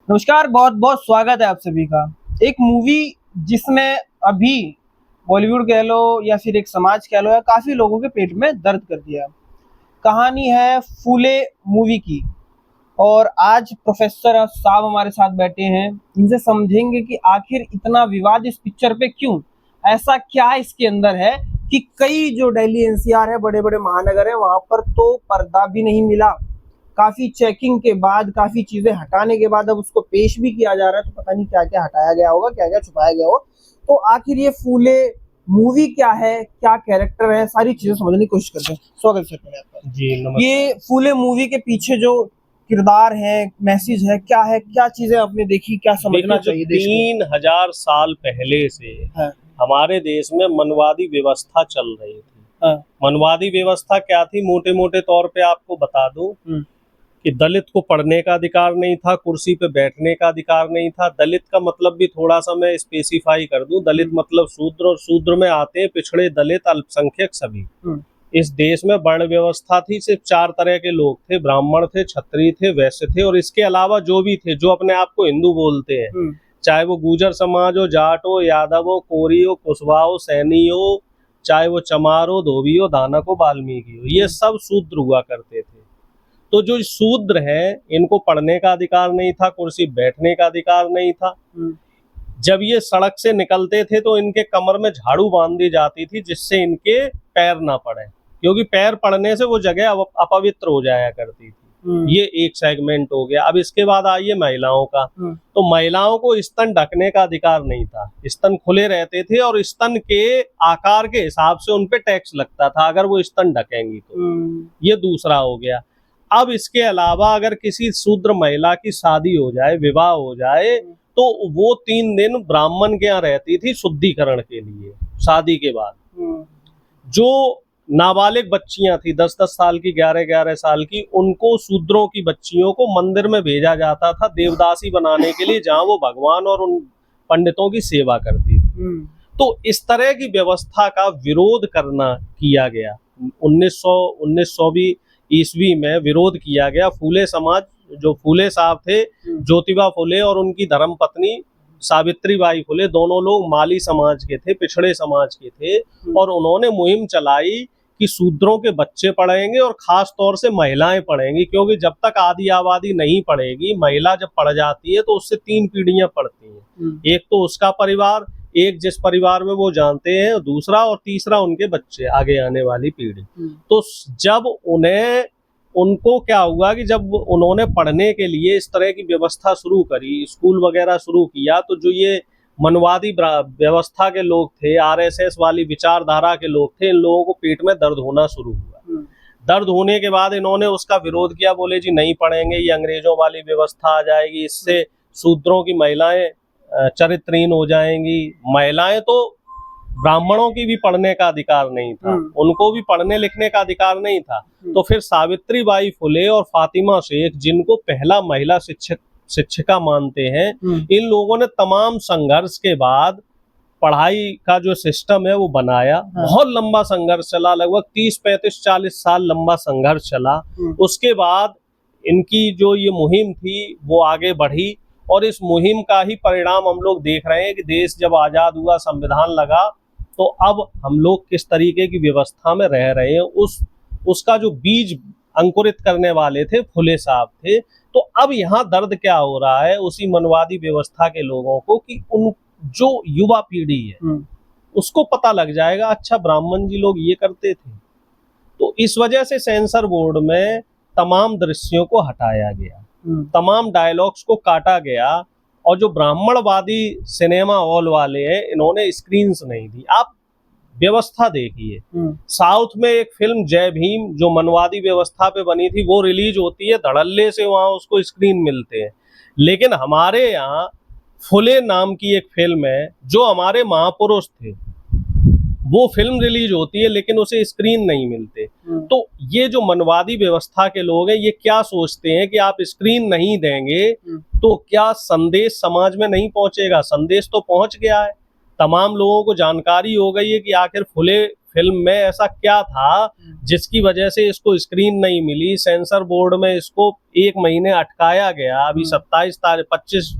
नमस्कार, बहुत बहुत स्वागत है आप सभी का। एक मूवी जिसने अभी बॉलीवुड कह लो या फिर एक समाज कह लो या काफ़ी लोगों के पेट में दर्द कर दिया। कहानी है फूले मूवी की। और आज प्रोफेसर साहब हमारे साथ बैठे हैं। इनसे समझेंगे कि आखिर इतना विवाद इस पिक्चर पे क्यों, ऐसा क्या इसके अंदर है कि कई जो दिल्ली एनसीआर है, बड़े बड़े महानगर है, वहां पर तो पर्दा भी नहीं मिला। काफी चेकिंग के बाद, काफी चीजें हटाने के बाद अब उसको पेश भी किया जा रहा है, तो पता नहीं क्या क्या हटाया गया होगा, क्या क्या छुपाया गया हो। तो आखिर ये फूले मूवी क्या है, क्या कैरेक्टर है, सारी चीजें समझने की कोशिश करते हैं। स्वागत सर पहले आपका। जी नमस्कार। ये फूले मूवी के पीछे जो किरदार है, मैसेज है, क्या है, क्या चीजें आपने देखी, क्या समझना चाहिए देश को? 3000 साल पहले से हाँ, हमारे देश में मनवादी व्यवस्था चल रही थी। हाँ, मनवादी व्यवस्था क्या थी, मोटे मोटे तौर पे आपको बता दूं कि दलित को पढ़ने का अधिकार नहीं था, कुर्सी पे बैठने का अधिकार नहीं था। दलित का मतलब भी थोड़ा सा मैं स्पेसिफाई कर दूं, दलित मतलब शूद्र, और शूद्र में आते हैं पिछड़े, दलित, अल्पसंख्यक सभी। इस देश में वर्ण व्यवस्था थी, सिर्फ 4 तरह के लोग थे, ब्राह्मण थे, क्षत्रिय थे, वैश्य थे, और इसके अलावा जो भी थे, जो अपने आप को हिंदू बोलते हैं, चाहे वो गुर्जर समाज हो, जाट हो, यादव हो, कोरी हो, कुशवाहा हो, सैनी हो, चाहे वो चमार हो, धोबी हो, दानक हो, वाल्मीकि हो, ये सब शूद्र हुआ करते थे। तो जो शूद्र हैं, इनको पढ़ने का अधिकार नहीं था, कुर्सी बैठने का अधिकार नहीं था। जब ये सड़क से निकलते थे तो इनके कमर में झाड़ू बांध दी जाती थी, जिससे इनके पैर ना पड़े, क्योंकि पैर पड़ने से वो जगह अपवित्र हो जाया करती थी। ये एक सेगमेंट हो गया। अब इसके बाद आइए महिलाओं का। तो महिलाओं को स्तन ढकने का अधिकार नहीं था, स्तन खुले रहते थे और स्तन के आकार के हिसाब से उनपे टैक्स लगता था अगर वो स्तन ढकेंगी तो। ये दूसरा हो गया। अब इसके अलावा अगर किसी शूद्र महिला की शादी हो जाए, विवाह हो जाए, तो वो 3 दिन ब्राह्मण के यहाँ रहती थी शुद्धिकरण के लिए। शादी के बाद जो नाबालिग बच्चियां थी, 10-10 साल की, 11-11 साल की, उनको, शूद्रों की बच्चियों को मंदिर में भेजा जाता था देवदासी बनाने के लिए, जहां वो भगवान और उन पंडितों की सेवा करती थी। तो इस तरह की व्यवस्था का विरोध करना किया गया। 1900वीं ईस्वी में विरोध किया गया। फूले समाज, जो फूले साहब थे, ज्योतिबा फूले, और उनकी धर्मपत्नी सावित्रीबाई फुले, दोनों लोग माली समाज के थे, पिछड़े समाज के थे, और उन्होंने मुहिम चलाई कि शूद्रों के बच्चे पढ़ेंगे और खास तौर से महिलाएं पढ़ेंगी, क्योंकि जब तक आधी आबादी नहीं पढ़ेगी, महिला जब पढ़ जाती है तो उससे 3 पीढ़ियां पढ़ती हैं। एक तो उसका परिवार, एक जिस परिवार में वो जानते हैं, दूसरा, और तीसरा उनके बच्चे, आगे आने वाली पीढ़ी। तो जब उनको क्या हुआ कि जब उन्होंने पढ़ने के लिए इस तरह की व्यवस्था शुरू करी, स्कूल वगैरह शुरू किया, तो जो ये मनवादी व्यवस्था के लोग थे, आरएसएस वाली विचारधारा के लोग थे, इन लोगों को पेट में दर्द होना शुरू हुआ। दर्द होने के बाद इन्होंने उसका विरोध किया, बोले जी नहीं पढ़ेंगे, ये अंग्रेजों वाली व्यवस्था आ जाएगी, इससे शूद्रों की महिलाएं चरित्रहीन हो जाएंगी। महिलाएं तो, ब्राह्मणों की भी पढ़ने का अधिकार नहीं था, उनको भी पढ़ने लिखने का अधिकार नहीं था। तो फिर सावित्रीबाई फुले और फातिमा शेख, जिनको पहला महिला शिक्षिका मानते हैं, इन लोगों ने तमाम संघर्ष के बाद पढ़ाई का जो सिस्टम है वो बनाया। बहुत लंबा संघर्ष चला, लगभग 30-35-40 साल लंबा संघर्ष चला। उसके बाद इनकी जो ये मुहिम थी वो आगे बढ़ी, और इस मुहिम का ही परिणाम हम लोग देख रहे हैं कि देश जब आजाद हुआ, संविधान लगा, तो अब हम लोग किस तरीके की व्यवस्था में रह रहे हैं, उसका जो बीज अंकुरित करने वाले थे फुले साहब थे। तो अब यहाँ दर्द क्या हो रहा है उसी मनवादी व्यवस्था के लोगों को, कि उन जो युवा पीढ़ी है उसको पता लग जाएगा, अच्छा ब्राह्मण जी लोग ये करते थे। तो इस वजह से सेंसर बोर्ड में तमाम दृश्यों को हटाया गया, तमाम डायलॉग्स को काटा गया, और जो ब्राह्मणवादी सिनेमा हॉल वाले हैं, इन्होंने स्क्रीन्स नहीं दी। आप व्यवस्था देखिए, साउथ में एक फिल्म जय भीम, जो मनवादी व्यवस्था पे बनी थी, वो रिलीज होती है, धड़ल्ले से वहां उसको स्क्रीन मिलते हैं। लेकिन हमारे यहाँ फुले नाम की एक फिल्म है, जो हमारे महापुरुष थे, वो फिल्म रिलीज होती है, लेकिन उसे स्क्रीन नहीं मिलते। तो ये जो मनवादी व्यवस्था के लोग हैं, ये क्या सोचते हैं कि आप स्क्रीन नहीं देंगे तो क्या संदेश समाज में नहीं पहुंचेगा? संदेश तो पहुंच गया है, तमाम लोगों को जानकारी हो गई है कि आखिर फुले फिल्म में ऐसा क्या था जिसकी वजह से इसको स्क्रीन नहीं मिली, सेंसर बोर्ड में इसको 1 महीने अटकाया गया। अभी 25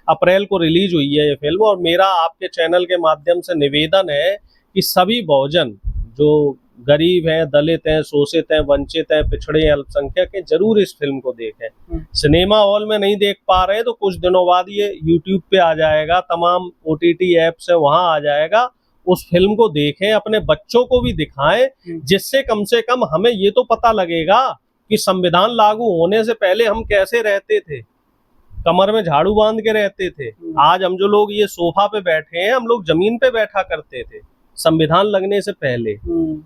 अप्रैल को रिलीज हुई है ये फिल्म, और मेरा आपके चैनल के माध्यम से निवेदन है कि सभी बहुजन जो गरीब हैं, दलित हैं, शोषित हैं, वंचित हैं, पिछड़े हैं, अल्पसंख्यक हैं, जरूर इस फिल्म को देखें। सिनेमा हॉल में नहीं देख पा रहे हैं तो कुछ दिनों बाद ये यूट्यूब पे आ जाएगा, तमाम OTT ऐप्स है वहां आ जाएगा। उस फिल्म को देखें, अपने बच्चों को भी दिखाएं, जिससे कम से कम हमें ये तो पता लगेगा कि संविधान लागू होने से पहले हम कैसे रहते थे, कमर में झाड़ू बांध के रहते थे। आज हम जो लोग ये सोफा पे बैठे हैं, हम लोग जमीन पे बैठा करते थे संविधान लगने से पहले।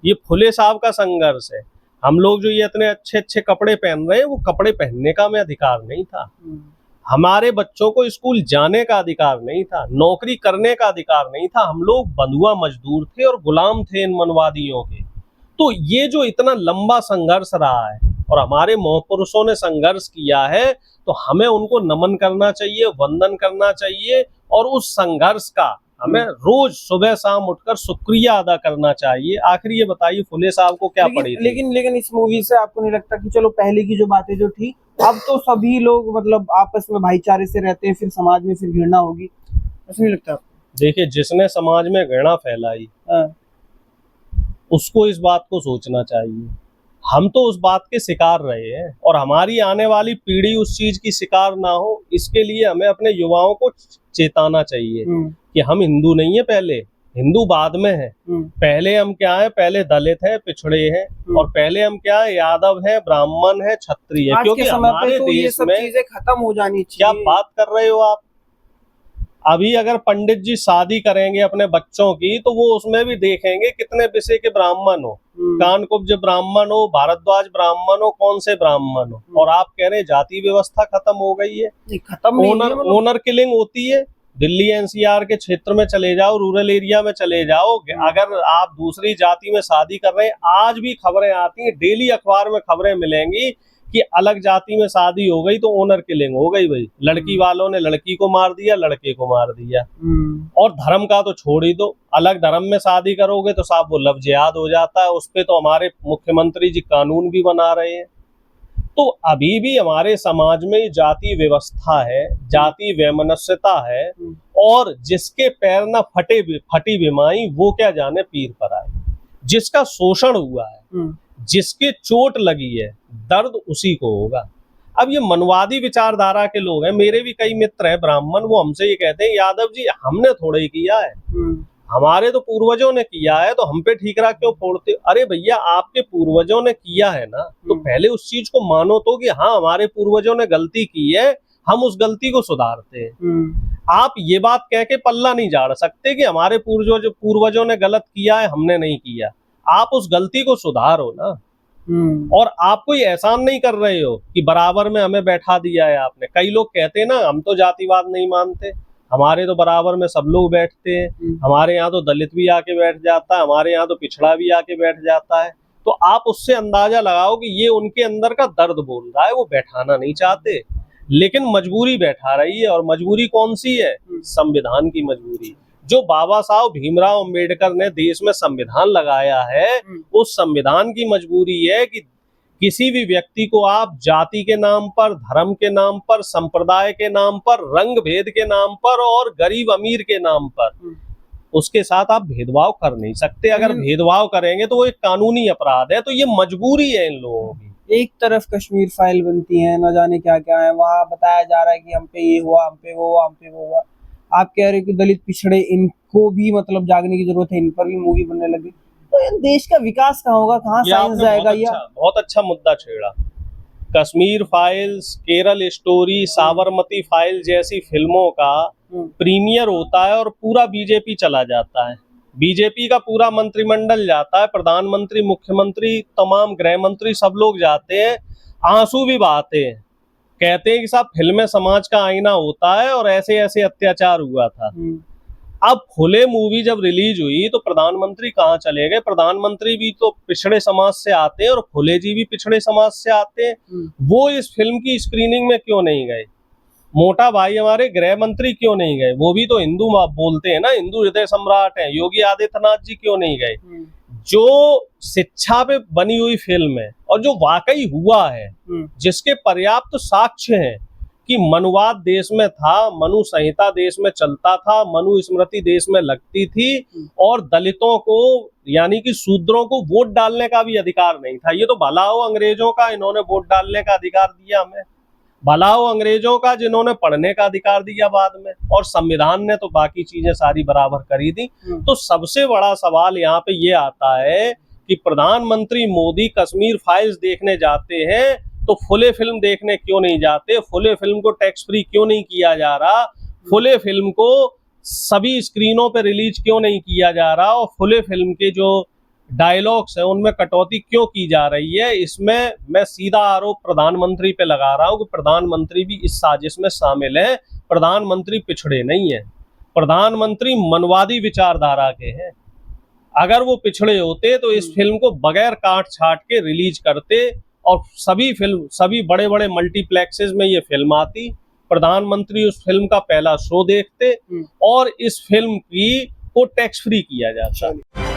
ये फुले साहब का संघर्ष है। हम लोग जो ये इतने अच्छे अच्छे कपड़े पहन रहे हैं, वो कपड़े पहनने का हमें अधिकार नहीं था। हमारे बच्चों को स्कूल जाने का अधिकार नहीं था, नौकरी करने का अधिकार नहीं था। हम लोग बंधुआ मजदूर थे और गुलाम थे इन मनवादियों के। तो ये जो इतना लंबा संघर्ष रहा है और हमारे महापुरुषों ने संघर्ष किया है, तो हमें उनको नमन करना चाहिए, वंदन करना चाहिए, और उस संघर्ष का हमें रोज सुबह शाम उठकर शुक्रिया अदा करना चाहिए। आखिर ये बताइए, फुले साहब को क्या पड़ी थी? लेकिन इस मूवी से आपको नहीं लगता कि चलो पहले की जो बातें जो थी, अब तो सभी लोग मतलब आपस में भाईचारे से रहते हैं, फिर समाज में फिर घृणा होगी, ऐसा नहीं लगता? देखिए, जिसने समाज में घृणा फैलाई उसको इस बात को सोचना चाहिए। हम तो उस बात के शिकार रहे हैं, और हमारी आने वाली पीढ़ी उस चीज की शिकार ना हो, इसके लिए हमें अपने युवाओं को चेताना चाहिए कि हम हिंदू नहीं है, पहले हिंदू बाद में है। पहले हम क्या है? पहले दलित है, पिछड़े हैं, और पहले हम क्या है? यादव है, ब्राह्मण है, क्षत्रिय है। क्योंकि हमारे तो ये सब चीजें खत्म हो जानी चाहिए। क्या बात कर रहे हो आप? अभी अगर पंडित जी शादी करेंगे अपने बच्चों की, तो वो उसमें भी देखेंगे कितने विषय के ब्राह्मण हो, कानकुब्ज ब्राह्मण हो, भारद्वाज ब्राह्मण हो, कौन से ब्राह्मण हो। और आप कह रहे हैं जाति व्यवस्था खत्म हो गई है? खत्म। ओनर किलिंग होती है। दिल्ली NCR के क्षेत्र में चले जाओ, रूरल एरिया में चले जाओ, अगर आप दूसरी जाति में शादी कर रहे हैं, आज भी खबरें आती हैं, डेली अखबार में खबरें मिलेंगी कि अलग जाति में शादी हो गई तो ओनर किलिंग हो गई। भाई, लड़की वालों ने लड़की को मार दिया, लड़के को मार दिया। और धर्म का तो छोड़ ही दो, अलग धर्म में शादी करोगे तो साहब वो लव जिहाद हो जाता है। उस पे तो हमारे मुख्यमंत्री जी कानून भी बना रहे हैं। तो अभी भी हमारे समाज में जाति व्यवस्था है, जाति वैमनस्यता है, और जिसके पैर न फटी बिमाई, वो क्या जाने पीर पर आए। जिसका शोषण हुआ है, जिसके चोट लगी है, दर्द उसी को होगा। अब ये मनवादी विचारधारा के लोग हैं, मेरे भी कई मित्र हैं ब्राह्मण, वो हमसे ये कहते हैं, यादव जी हमने थोड़ा ही किया है, हमारे तो पूर्वजों ने किया है, तो हम पे ठीकरा क्यों फोड़ते? अरे भैया, आपके पूर्वजों ने किया है ना, तो पहले उस चीज को मानो तो कि हाँ, हमारे पूर्वजों ने गलती की है, हम उस गलती को सुधारते हैं। आप ये बात कह के पल्ला नहीं झाड़ सकते कि हमारे पूर्वजों ने गलत किया है, हमने नहीं किया। आप उस गलती को सुधारो ना। और आप कोई एहसान नहीं कर रहे हो कि बराबर में हमें बैठा दिया है आपने। कई लोग कहते हैं ना, हम तो जातिवाद नहीं मानते, हमारे तो बराबर में सब लोग बैठते हैं, हमारे यहाँ तो दलित भी आके बैठ जाता है, हमारे यहाँ तो पिछड़ा भी आके बैठ जाता है। तो आप उससे अंदाजा लगाओ कि ये उनके अंदर का दर्द बोल रहा है। वो बैठाना नहीं चाहते, लेकिन मजबूरी बैठा रही है। और मजबूरी कौन सी है? संविधान की मजबूरी। जो बाबा साहब भीमराव अंबेडकर ने देश में संविधान लगाया है, उस संविधान की मजबूरी है कि किसी भी व्यक्ति को आप जाति के नाम पर, धर्म के नाम पर, संप्रदाय के नाम पर, रंग भेद के नाम पर, और गरीब अमीर के नाम पर, उसके साथ आप भेदभाव कर नहीं सकते। अगर भेदभाव करेंगे तो वो एक कानूनी अपराध है। तो ये मजबूरी है इन लोगों की। एक तरफ कश्मीर फाइल बनती है, न जाने क्या क्या है, वहाँ बताया जा रहा है कि हम पे ये हुआ, हम पे वो हुआ, हम पे वो हुआ। आप कह रहे हो कि दलित पिछड़े, इनको भी मतलब जागने की जरूरत है, इन पर भी मूवी बनने लगी। तो ये देश का विकास कहाँ होगा, कहाँ साइंस जाएगा? बहुत अच्छा मुद्दा छेड़ा। Kashmir files, Kerala story, Sabarmati file जैसी फिल्मों का प्रीमियर होता है और पूरा बीजेपी चला जाता है। बीजेपी का पूरा मंत्रिमंडल जाता है, प्रधानमंत्री, मुख्यमंत्री, तमाम गृह मंत्री, सब लोग जाते हैं, आंसू भी बहाते हैं, कहते हैं कि साहब फिल्में समाज का आईना होता है और ऐसे ऐसे अत्याचार हुआ था। अब फुले मूवी जब रिलीज हुई तो प्रधानमंत्री कहाँ चले गए? प्रधानमंत्री भी तो पिछड़े समाज से आते हैं और फुले जी भी पिछड़े समाज से आते हैं। वो इस फिल्म की स्क्रीनिंग में क्यों नहीं गए? मोटा भाई हमारे गृह मंत्री क्यों नहीं गए? वो भी तो हिंदू बोलते हैं ना, हिंदू हृदय सम्राट हैं। योगी आदित्यनाथ जी क्यों नहीं गए? जो शिक्षा पे बनी हुई फिल्म है और जो वाकई हुआ है, जिसके पर्याप्त साक्ष्य हैं कि मनुवाद देश में था, मनु संहिता देश में चलता था, मनु स्मृति देश में लगती थी, और दलितों को यानी कि शूद्रों को वोट डालने का भी अधिकार नहीं था। ये तो भला हो अंग्रेजों का, इन्होंने वोट डालने का अधिकार दिया हमें, भला हो अंग्रेजों का जिन्होंने पढ़ने का अधिकार दिया बाद में, और संविधान ने तो बाकी चीजें सारी बराबर करी दी। तो सबसे बड़ा सवाल यहाँ पे ये आता है कि प्रधानमंत्री मोदी कश्मीर फाइल्स देखने जाते हैं तो फुले फिल्म देखने क्यों नहीं जाते? फुले फिल्म को टैक्स फ्री क्यों नहीं किया जा रहा? फुले फिल्म को सभी स्क्रीनों पे रिलीज क्यों नहीं किया जा रहा? और फुले फिल्म के जो डायलॉग्स है उनमें कटौती क्यों की जा रही है? इसमें मैं सीधा आरोप प्रधानमंत्री पे लगा रहा हूं कि प्रधानमंत्री भी इस साजिश में शामिल है। प्रधानमंत्री पिछड़े नहीं है, प्रधानमंत्री मनवादी विचारधारा के हैं। अगर वो पिछड़े होते तो इस फिल्म को बगैर काट छाट के रिलीज करते और सभी बड़े बड़े मल्टीप्लेक्सेस में ये फिल्म आती, प्रधानमंत्री उस फिल्म का पहला शो देखते और इस फिल्म को टैक्स फ्री किया जाता।